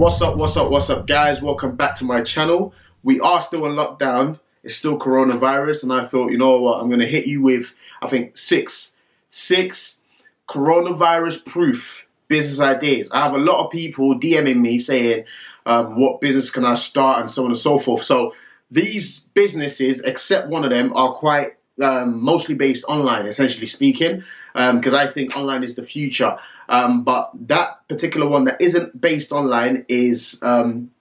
What's up, guys? Welcome back to my channel. We are still in lockdown. It's still coronavirus, and I thought, you know what, I'm going to hit you with, I think, six coronavirus proof business ideas. I have a lot of people DMing me saying, what business can I start, and so on and so forth. So these businesses, except one of them, are quite mostly based online, essentially speaking, because I think online is the future. But that particular one that isn't based online is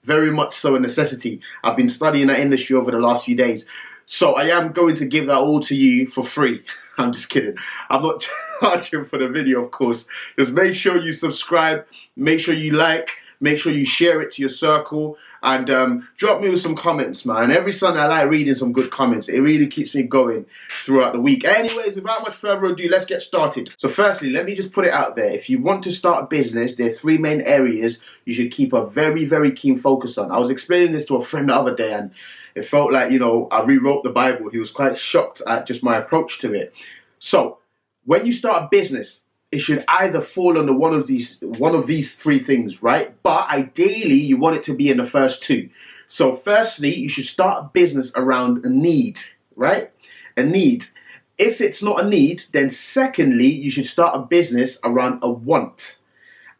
very much so a necessity. I've been studying that industry over the last few days. So I am going to give that all to you for free. I'm just kidding. I'm not charging for the video, of course. Just make sure you subscribe, make sure you like, make sure you share it to your circle, and drop me with some comments, man. Every Sunday I like reading some good comments. It really keeps me going throughout the week. Anyways, without much further ado, let's get started. So firstly, let me just put it out there. If you want to start a business, there are three main areas you should keep a very, very keen focus on. I was explaining this to a friend the other day, and it felt like, you know, I rewrote the Bible. He was quite shocked at just my approach to it. So when you start a business, it should either fall under one of these three things, right? But ideally, you want it to be in the first two. So firstly, you should start a business around a need, right? A need. If it's not a need, then secondly, you should start a business around a want.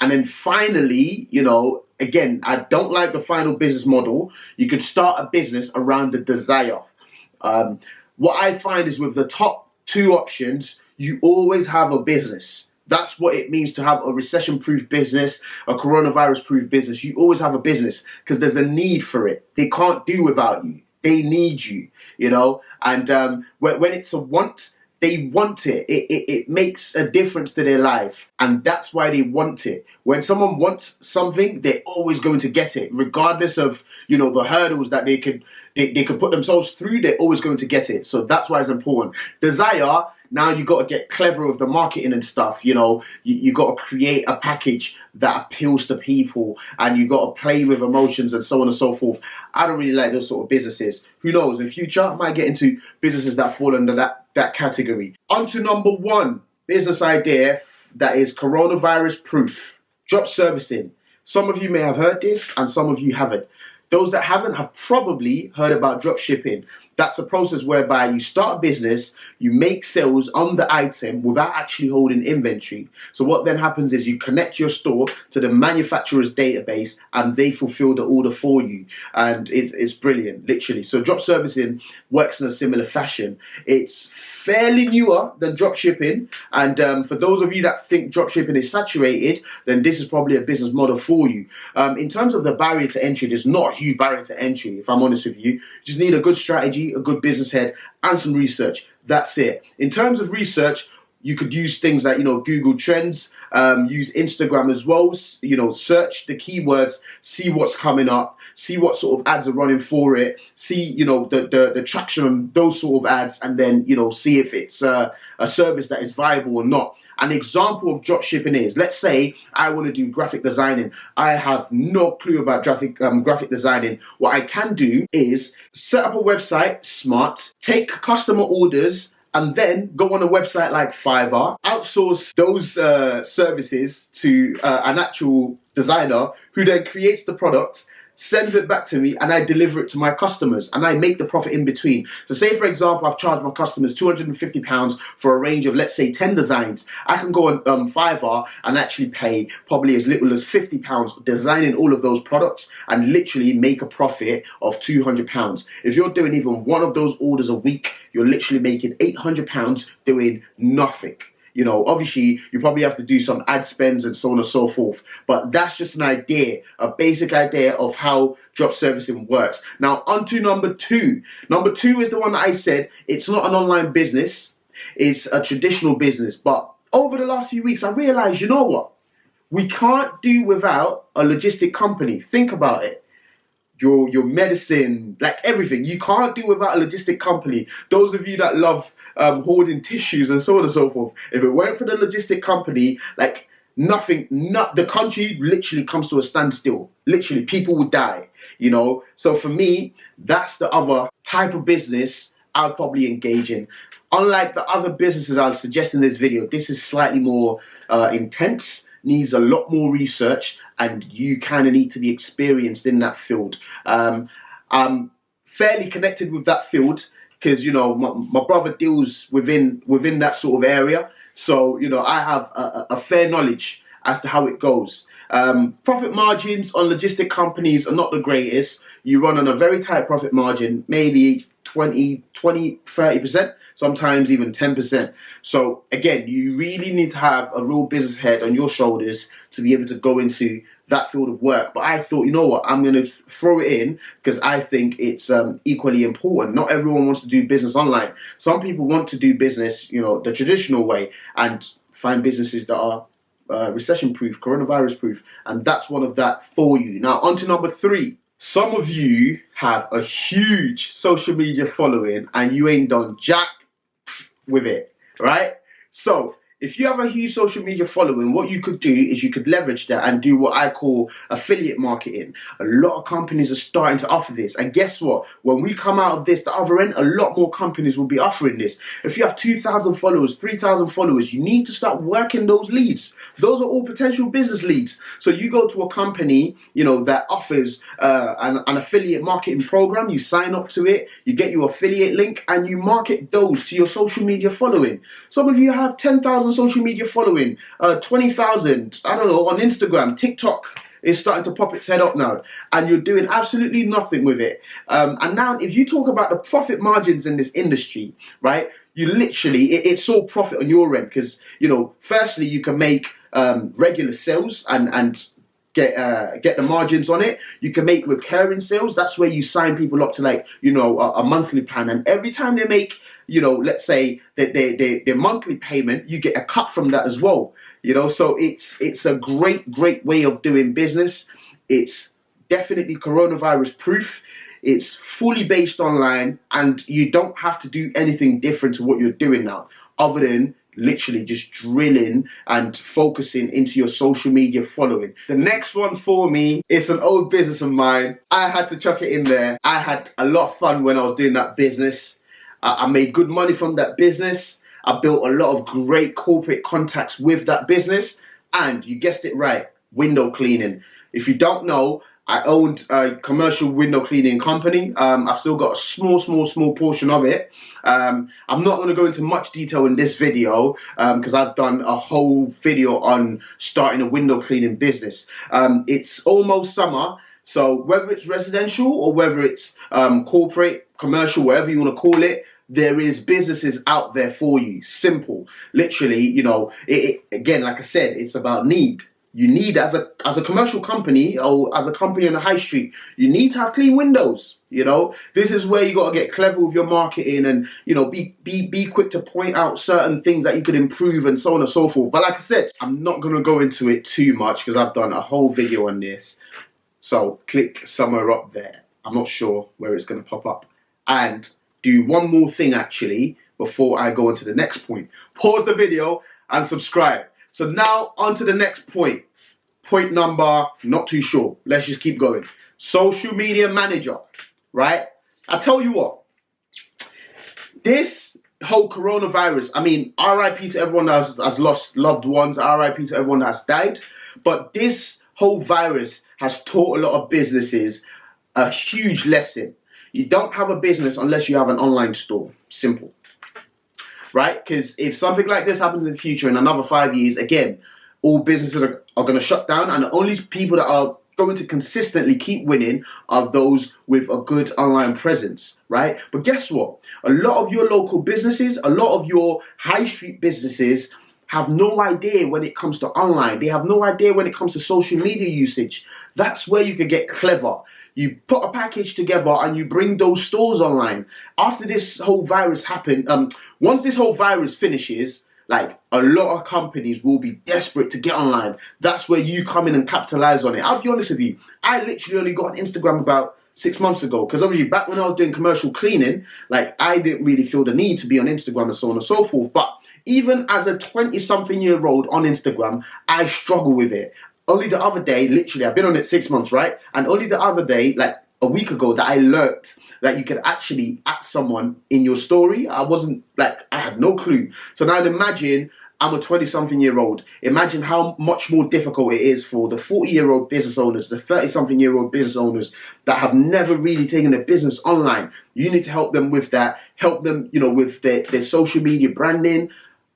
And then finally, you know, again, I don't like the final business model. You could start a business around the desire. What I find is with the top two options, you always have a business. That's what it means to have a recession-proof business, a coronavirus-proof business. You always have a business because there's a need for it. They can't do without you. They need you, you know. And when it's a want, they want it. It makes a difference to their life, and that's why they want it. When someone wants something, they're always going to get it, regardless of, you know, the hurdles that they could put themselves through. They're always going to get it. So that's why it's important. Desire. Now you got to get clever with the marketing and stuff. You know, you got to create a package that appeals to people, and you got to play with emotions and so on and so forth. I don't really like those sort of businesses. Who knows? In the future, I might get into businesses that fall under that category. On to number one business idea that is coronavirus proof: drop servicing. Some of you may have heard this, and some of you haven't. Those that haven't have probably heard about drop shipping. That's a process whereby you start a business, you make sales on the item without actually holding inventory. So what then happens is you connect your store to the manufacturer's database, and they fulfill the order for you. And it's brilliant, literally. So drop servicing works in a similar fashion. It's fairly newer than drop shipping. And for those of you that think drop shipping is saturated, then this is probably a business model for you. In terms of the barrier to entry, there's not a huge barrier to entry, if I'm honest with you. You just need a good strategy, a good business head, and some research. That's it. In terms of research, you could use things like, you know, Google Trends, use Instagram as well. You know, search the keywords, see what's coming up, see what sort of ads are running for it, see, you know, the traction on those sort of ads, and then, you know, see if it's a service that is viable or not. An example of drop shipping is, let's say I want to do graphic designing. I have no clue about graphic designing. What I can do is set up a website, smart, take customer orders, and then go on a website like Fiverr, outsource those services to an actual designer who then creates the product, sends it back to me, and I deliver it to my customers, and I make the profit in between. So say, for example, I've charged my customers £250 for a range of, let's say, 10 designs. I can go on Fiverr and actually pay probably as little as £50 designing all of those products, and literally make a profit of £200. If you're doing even one of those orders a week, you're literally making £800 doing nothing. You know, obviously, you probably have to do some ad spends and so on and so forth. But that's just an idea, a basic idea of how drop servicing works. Now, on to number two. Number two is the one that I said, it's not an online business. It's a traditional business. But over the last few weeks, I realized, you know what? We can't do without a logistic company. Think about it. Your medicine, like everything. You can't do without a logistic company. Those of you that love hoarding tissues and so on and so forth. If it weren't for the logistic company, like the country literally comes to a standstill. Literally, people would die, you know. So for me, that's the other type of business I'd probably engage in. Unlike the other businesses I'll suggest in this video, this is slightly more intense, needs a lot more research, and you kind of need to be experienced in that field. I'm fairly connected with that field because, you know, my brother deals within that sort of area. So, you know, I have a fair knowledge as to how it goes. Profit margins on logistic companies are not the greatest. You run on a very tight profit margin, maybe 20, 30%, sometimes even 10%. So again, you really need to have a real business head on your shoulders to be able to go into that field of work. But I thought, you know what, I'm going to throw it in because I think it's equally important. Not everyone wants to do business online. Some people want to do business, you know, the traditional way and find businesses that are recession-proof, coronavirus-proof, and that's one of that for you. Now, on to number 3. Some of you have a huge social media following and you ain't done jack with it, right? So, if you have a huge social media following, what you could do is you could leverage that and do what I call affiliate marketing. A lot of companies are starting to offer this. And guess what? When we come out of this, the other end, a lot more companies will be offering this. If you have 2,000 followers, 3,000 followers, you need to start working those leads. Those are all potential business leads. So you go to a company, you know, that offers an affiliate marketing program, you sign up to it, you get your affiliate link, and you market those to your social media following. Some of you have 10,000 social media following, 20,000, I don't know, on Instagram. TikTok is starting to pop its head up now, and you're doing absolutely nothing with it. And now, if you talk about the profit margins in this industry, right, you literally, it's all profit on your end because, you know, firstly, you can make regular sales and get the margins on it. You can make recurring sales. That's where you sign people up to, like, you know, a monthly plan, and every time they make, you know, let's say that their monthly payment, you get a cut from that as well. You know, so it's a great way of doing business. It's definitely coronavirus proof. It's fully based online, and you don't have to do anything different to what you're doing now, other than literally just drilling and focusing into your social media following. The next one for me is an old business of mine. I had to chuck it in there. I had a lot of fun when I was doing that business. I made good money from that business. I built a lot of great corporate contacts with that business. And you guessed it right, window cleaning. If you don't know, I owned a commercial window cleaning company. I've still got a small portion of it. I'm not going to go into much detail in this video because I've done a whole video on starting a window cleaning business. It's almost summer, so whether it's residential or whether it's corporate, commercial, whatever you want to call it, there is businesses out there for you. Simple. Literally, you know, again, like I said, it's about need. You need, as a commercial company or as a company on the high street, you need to have clean windows. You know, this is where you got to get clever with your marketing and, you know, be quick to point out certain things that you could improve and so on and so forth. But like I said, I'm not going to go into it too much because I've done a whole video on this. So click somewhere up there. I'm not sure where it's going to pop up. And do one more thing actually before I go on to the next point. Pause the video and subscribe. So now on to the next point. Point number, not too sure. Let's just keep going. Social media manager, right? I tell you what, this whole coronavirus, I mean, RIP to everyone that has lost loved ones, RIP to everyone that has died. But this whole virus has taught a lot of businesses a huge lesson. You don't have a business unless you have an online store. Simple. Right? Because if something like this happens in the future, in another 5 years, again, all businesses are going to shut down, and the only people that are going to consistently keep winning are those with a good online presence, right? But guess what? A lot of your local businesses, a lot of your high street businesses have no idea when it comes to online. They have no idea when it comes to social media usage. That's where you can get clever. You put a package together and you bring those stores online. After this whole virus happened, once this whole virus finishes, like, a lot of companies will be desperate to get online. That's where you come in and capitalize on it. I'll be honest with you. I literally only got on Instagram about 6 months ago, because obviously back when I was doing commercial cleaning, like, I didn't really feel the need to be on Instagram and so on and so forth. But even as a 20-something-year-old on Instagram, I struggle with it. Only the other day, literally, I've been on it 6 months, right? And only the other day, like a week ago that I learnt that you could actually add someone in your story. I had no clue. So now imagine I'm a 20-something-year-old. Imagine how much more difficult it is for the 40-year-old business owners, the 30-something-year-old business owners that have never really taken their business online. You need to help them with that. Help them, with their social media branding.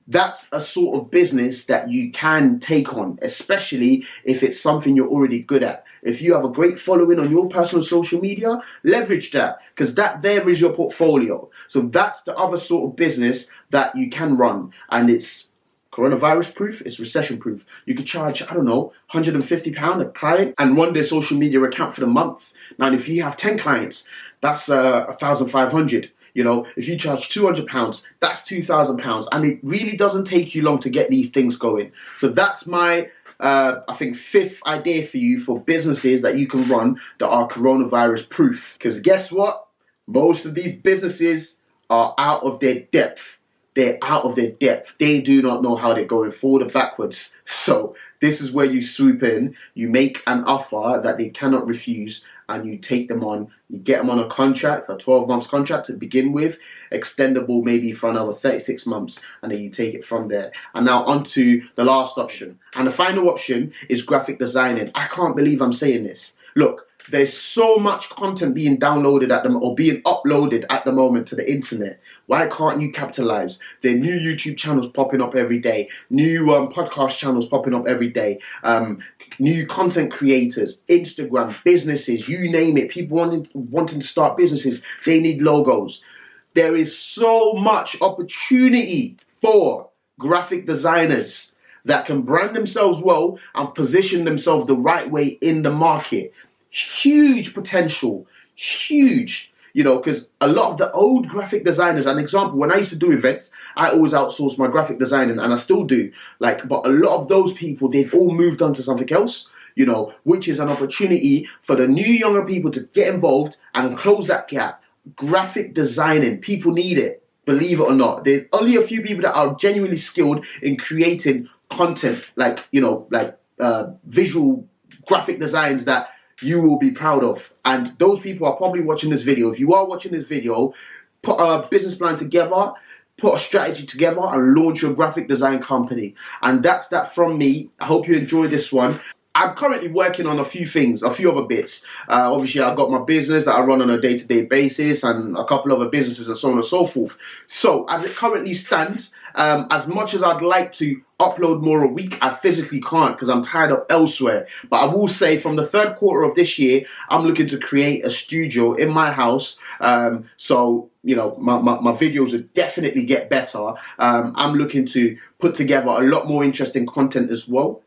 That's a sort of business that you can take on, especially if it's something you're already good at. If you have a great following on your personal social media, leverage that, because that there is your portfolio. So that's the other sort of business that you can run, and it's coronavirus proof, it's recession proof. You could charge, I don't know, £150 a client and run their social media account for the month. Now, if you have 10 clients, that's 1,500. If you charge £200, that's £2,000, and it really doesn't take you long to get these things going. So that's my, I think, 5th idea for you for businesses that you can run that are coronavirus proof. Because guess what? Most of these businesses are out of their depth. They're out of their depth. They do not know how they're going forward or backwards. So this is where you swoop in. You make an offer that they cannot refuse, and you take them on. You get them on a contract, a 12-month contract to begin with, extendable maybe for another 36 months, and then you take it from there. And now on to the last option. And the final option is graphic designing. I can't believe I'm saying this. Look, there's so much content being downloaded at them or being uploaded at the moment to the internet. Why can't you capitalize? There are new YouTube channels popping up every day, new podcast channels popping up every day, new content creators, Instagram, businesses, you name it. People wanting to start businesses, they need logos. There is so much opportunity for graphic designers that can brand themselves well and position themselves the right way in the market. Huge potential, huge. Because a lot of the old graphic designers, an example, when I used to do events, I always outsourced my graphic designing, and I still do. But a lot of those people, they've all moved on to something else, which is an opportunity for the new younger people to get involved and close that gap. Graphic designing, people need it, believe it or not. There's only a few people that are genuinely skilled in creating content, visual graphic designs that you will be proud of. And those people are probably watching this video. If you are watching this video, put a business plan together, put a strategy together, and launch your graphic design company. And that's that from me. I hope you enjoyed this one. I'm currently working on a few things, a few other bits. Obviously, I've got my business that I run on a day-to-day basis and a couple other businesses and so on and so forth. So, as it currently stands, as much as I'd like to upload more a week, I physically can't because I'm tied up elsewhere. But I will say from the 3rd quarter of this year, I'm looking to create a studio in my house. So, my videos will definitely get better. I'm looking to put together a lot more interesting content as well.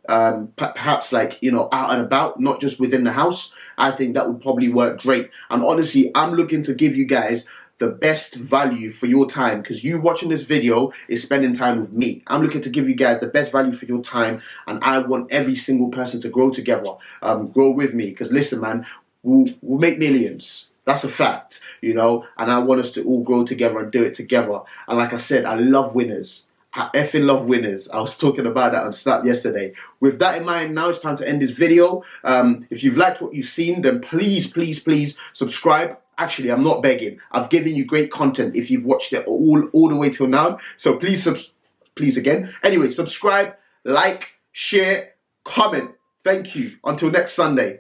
Perhaps out and about, not just within the house. I think that would probably work great. And honestly, I'm looking to give you guys the best value for your time, because you watching this video is spending time with me. I'm looking to give you guys the best value for your time, and I want every single person to grow together, grow with me, because listen, man, we'll make millions. That's a fact, and I want us to all grow together and do it together. And like I said, I love winners. I effing love winners. I was talking about that on Snap yesterday. With that in mind, now it's time to end this video. If you've liked what you've seen, then please, please, please subscribe. Actually, I'm not begging. I've given you great content if you've watched it all the way till now. So please again. Anyway, subscribe, like, share, comment. Thank you. Until next Sunday.